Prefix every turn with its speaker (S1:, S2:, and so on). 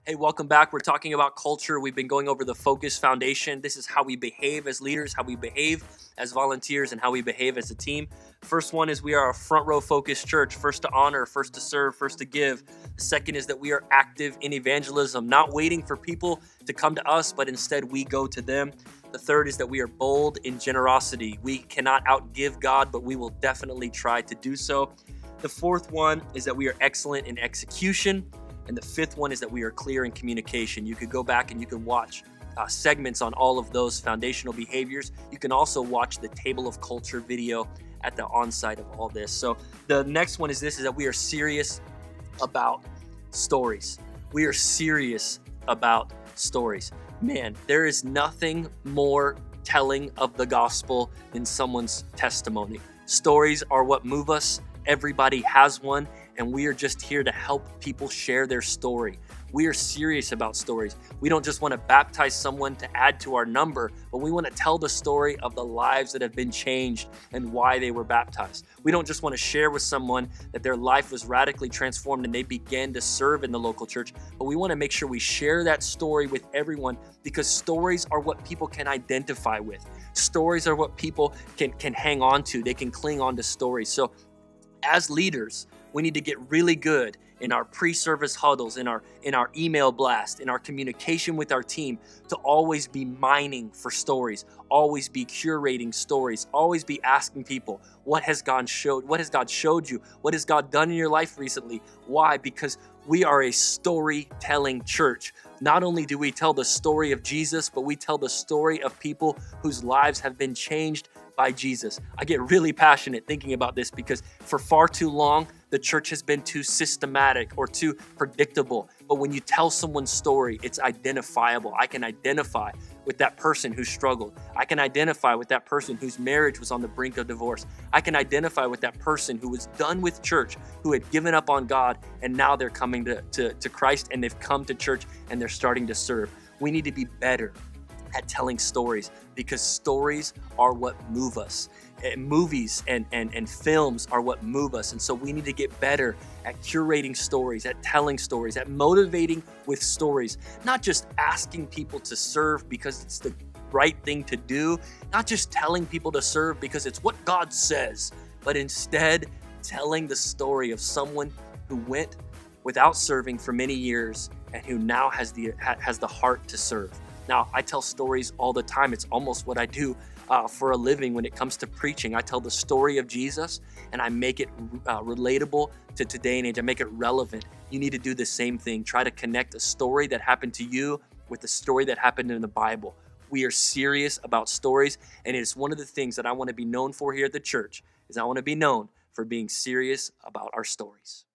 S1: Hey, welcome back. We're talking about culture. We've been going over the Focus Foundation. This is how we behave as leaders, how we behave as volunteers, and how we behave as a team. First one is we are a front row focused church, first to honor, first to serve, first to give. The second is that we are active in evangelism, not waiting for people to come to us, but instead we go to them. The third is that we are bold in generosity. We cannot outgive God, but we will definitely try to do so. The fourth one is that we are excellent in execution. And the fifth one is that we are clear in communication. You could go back and you can watch segments on all of those foundational behaviors. You can also watch the Table of Culture video at the onside of all this. So the next one is that we are serious about stories. We are serious about stories. Man, there is nothing more telling of the gospel than someone's testimony. Stories are what move us. Everybody has one, and we are just here to help people share their story. We are serious about stories. We don't just want to baptize someone to add to our number, but we want to tell the story of the lives that have been changed and why they were baptized. We don't just want to share with someone that their life was radically transformed and they began to serve in the local church, but we want to make sure we share that story with everyone, because stories are what people can identify with. Stories are what people can hang on to. They can cling on to stories. So as leaders, we need to get really good in our pre-service huddles, in our email blast, in our communication with our team, to always be mining for stories, always be curating stories, always be asking people, what has God showed you? What has God done in your life recently? Why? Because we are a storytelling church. Not only do we tell the story of Jesus, but we tell the story of people whose lives have been changed by Jesus. I get really passionate thinking about this because for far too long, the church has been too systematic or too predictable. But when you tell someone's story, it's identifiable. I can identify with that person who struggled. I can identify with that person whose marriage was on the brink of divorce. I can identify with that person who was done with church, who had given up on God, and now they're coming to Christ, and they've come to church and they're starting to serve. We need to be better at telling stories, because stories are what move us. Movies and films are what move us. And so we need to get better at curating stories, at telling stories, at motivating with stories, not just asking people to serve because it's the right thing to do, not just telling people to serve because it's what God says, but instead telling the story of someone who went without serving for many years and who now has the heart to serve. Now, I tell stories all the time. It's almost what I do for a living when it comes to preaching. I tell the story of Jesus and I make it relatable to today and age. I make it relevant. You need to do the same thing. Try to connect a story that happened to you with the story that happened in the Bible. We are serious about stories, and it's one of the things that I want to be known for here at the church, is I want to be known for being serious about our stories.